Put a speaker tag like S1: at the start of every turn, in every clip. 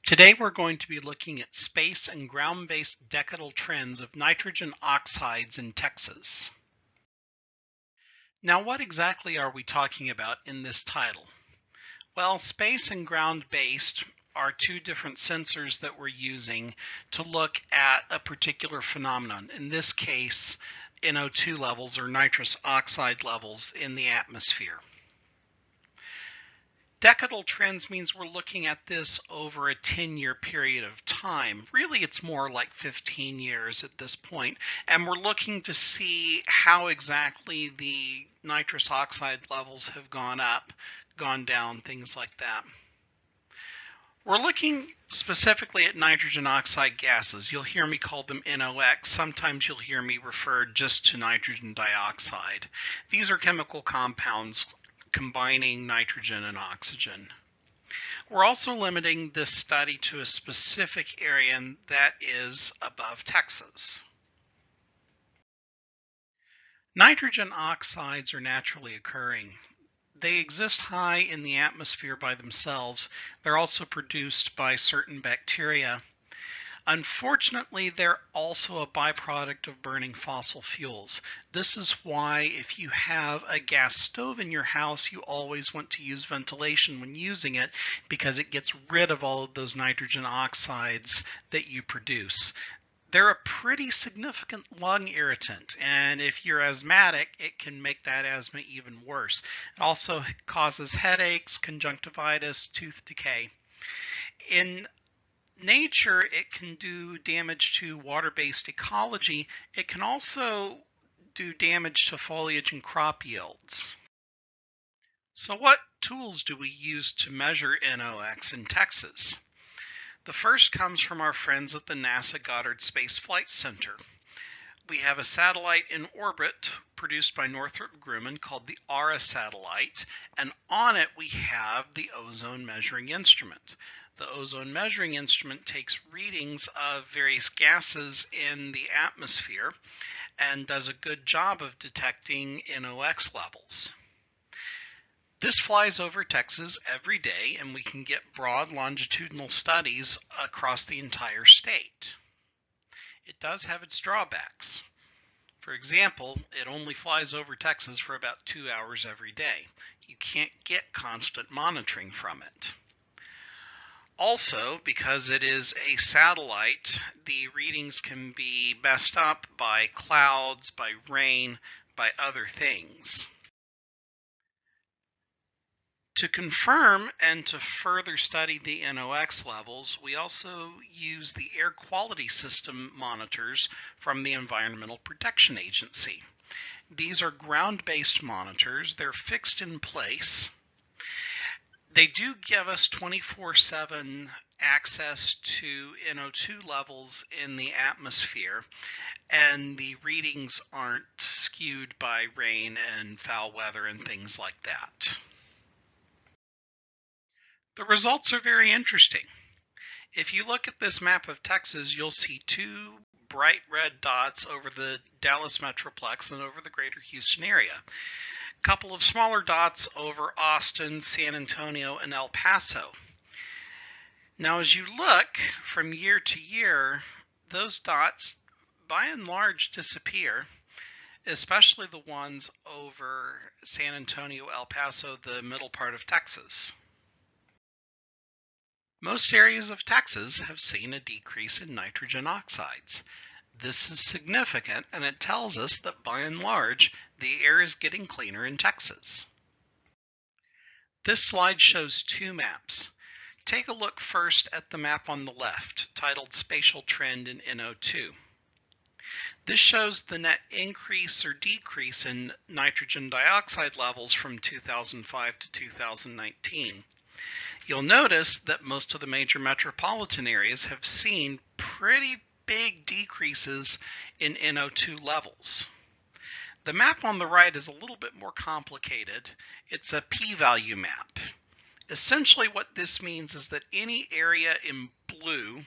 S1: Today we're going to be looking at space and ground-based decadal trends of nitrogen oxides in Texas. Now, what exactly are we talking about in this title? Well, space and ground-based are two different sensors that we're using to look at a particular phenomenon. In this case, NO2 levels or nitrous oxide levels in the atmosphere. Decadal trends means we're looking at this over a 10-year period of time. Really, it's more like 15 years at this point, and we're looking to see how exactly the nitrous oxide levels have gone up, gone down, things like that. We're looking specifically at nitrogen oxide gases. You'll hear me call them NOx. Sometimes you'll hear me refer just to nitrogen dioxide. These are chemical compounds combining nitrogen and oxygen. We're also limiting this study to a specific area, and that is above Texas. Nitrogen oxides are naturally occurring. They exist high in the atmosphere by themselves. They're also produced by certain bacteria. Unfortunately, they're also a byproduct of burning fossil fuels. This is why if you have a gas stove in your house, you always want to use ventilation when using it because it gets rid of all of those nitrogen oxides that you produce. They're a pretty significant lung irritant, and if you're asthmatic, it can make that asthma even worse. It also causes headaches, conjunctivitis, tooth decay. In nature, it can do damage to water-based ecology. It can also do damage to foliage and crop yields. So what tools do we use to measure NOx in Texas? The first comes from our friends at the NASA Goddard Space Flight Center. We have a satellite in orbit produced by Northrop Grumman called the ARA satellite, and on it we have the ozone measuring instrument. The ozone measuring instrument takes readings of various gases in the atmosphere and does a good job of detecting NOx levels. This flies over Texas every day, and we can get broad longitudinal studies across the entire state. It does have its drawbacks. For example, it only flies over Texas for about 2 hours every day. You can't get constant monitoring from it. Also, because it is a satellite, the readings can be messed up by clouds, by rain, by other things. To confirm and to further study the NOx levels, we also use the air quality system monitors from the Environmental Protection Agency. These are ground-based monitors. They're fixed in place. They do give us 24/7 access to NO2 levels in the atmosphere, and the readings aren't skewed by rain and foul weather and things like that. The results are very interesting. If you look at this map of Texas, you'll see two bright red dots over the Dallas Metroplex and over the greater Houston area. A couple of smaller dots over Austin, San Antonio, and El Paso. Now, as you look from year to year, those dots, by and large, disappear, especially the ones over San Antonio, El Paso, the middle part of Texas. Most areas of Texas have seen a decrease in nitrogen oxides. This is significant, and it tells us that by and large, the air is getting cleaner in Texas. This slide shows two maps. Take a look first at the map on the left, titled Spatial Trend in NO2. This shows the net increase or decrease in nitrogen dioxide levels from 2005 to 2019. You'll notice that most of the major metropolitan areas have seen pretty big decreases in NO2 levels. The map on the right is a little bit more complicated. It's a p-value map. Essentially what this means is that any area in blue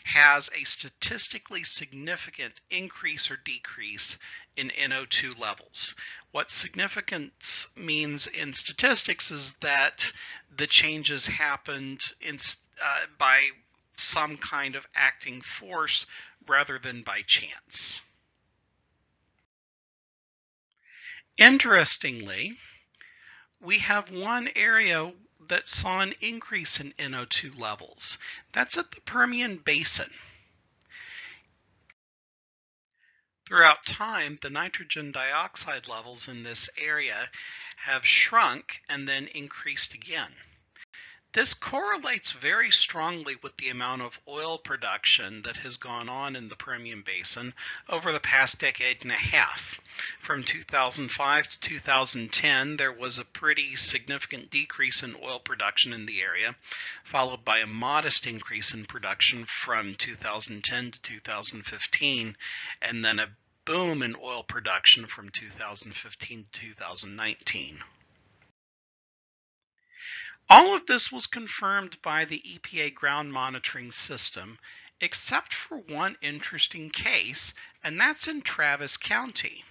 S1: has a statistically significant increase or decrease in NO2 levels. What significance means in statistics is that the changes happened by some kind of acting force rather than by chance. Interestingly, we have one area that saw an increase in NO2 levels. That's at the Permian Basin. Throughout time, the nitrogen dioxide levels in this area have shrunk and then increased again. This correlates very strongly with the amount of oil production that has gone on in the Permian Basin over the past decade and a half. From 2005 to 2010, there was a pretty significant decrease in oil production in the area, followed by a modest increase in production from 2010 to 2015, and then a boom in oil production from 2015 to 2019. All of this was confirmed by the EPA ground monitoring system, except for one interesting case, and that's in Travis County.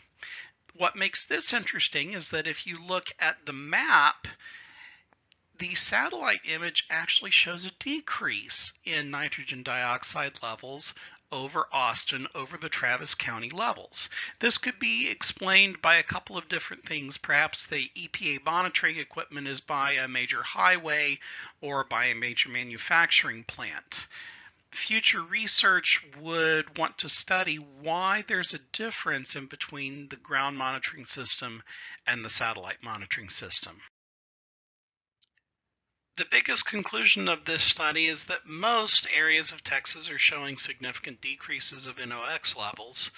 S1: What makes this interesting is that if you look at the map, the satellite image actually shows a decrease in nitrogen dioxide levels over Austin, over the Travis County levels. This could be explained by a couple of different things. Perhaps the EPA monitoring equipment is by a major highway or by a major manufacturing plant. Future research would want to study why there's a difference in between the ground monitoring system and the satellite monitoring system. The biggest conclusion of this study is that most areas of Texas are showing significant decreases of NOx levels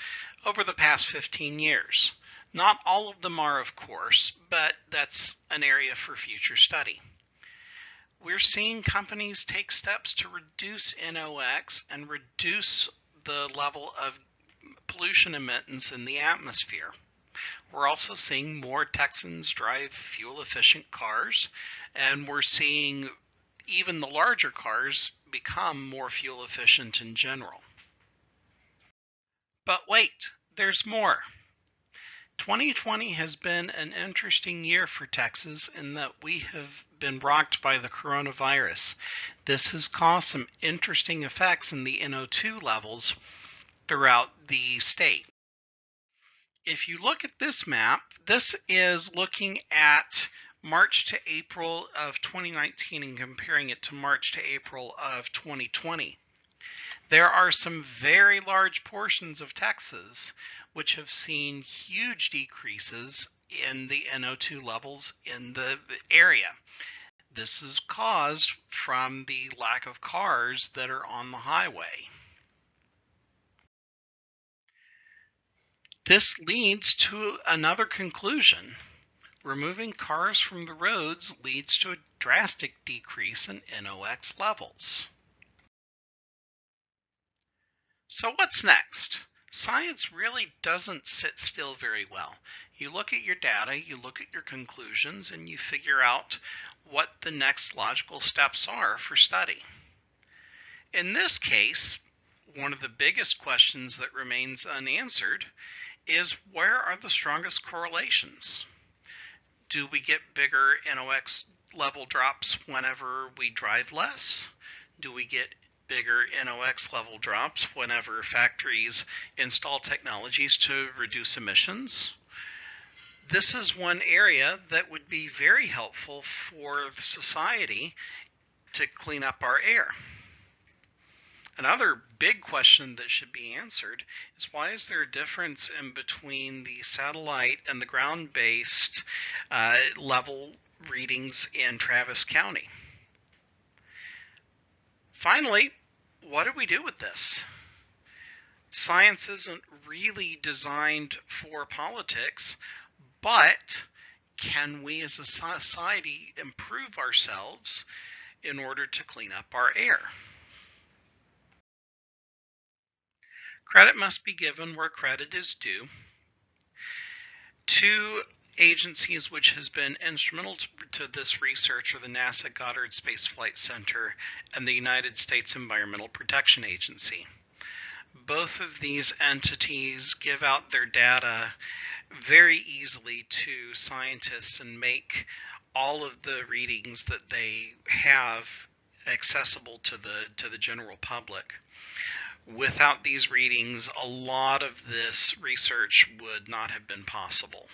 S1: over the past 15 years. Not all of them are, of course, but that's an area for future study. We're seeing companies take steps to reduce NOx and reduce the level of pollution emittance in the atmosphere. We're also seeing more Texans drive fuel-efficient cars, and we're seeing even the larger cars become more fuel-efficient in general. But wait, there's more. 2020 has been an interesting year for Texas in that we have been rocked by the coronavirus. This has caused some interesting effects in the NO2 levels throughout the state. If you look at this map, this is looking at March to April of 2019 and comparing it to March to April of 2020. There are some very large portions of Texas which have seen huge decreases in the NO2 levels in the area. This is caused from the lack of cars that are on the highway. This leads to another conclusion. Removing cars from the roads leads to a drastic decrease in NOx levels. So what's next? Science really doesn't sit still very well. You look at your data, you look at your conclusions, and you figure out what the next logical steps are for study. In this case, one of the biggest questions that remains unanswered is where are the strongest correlations? Do we get bigger NOx level drops whenever we drive less? Do we get bigger NOx level drops whenever factories install technologies to reduce emissions? This is one area that would be very helpful for society to clean up our air. Another big question that should be answered is why is there a difference in between the satellite and the ground-based level readings in Travis County? Finally, what do we do with this? Science isn't really designed for politics, but can we as a society improve ourselves in order to clean up our air? Credit must be given where credit is due. Two agencies which has been instrumental to this research are the NASA Goddard Space Flight Center and the United States Environmental Protection Agency. Both of these entities give out their data very easily to scientists and make all of the readings that they have accessible to the general public. Without these readings, a lot of this research would not have been possible.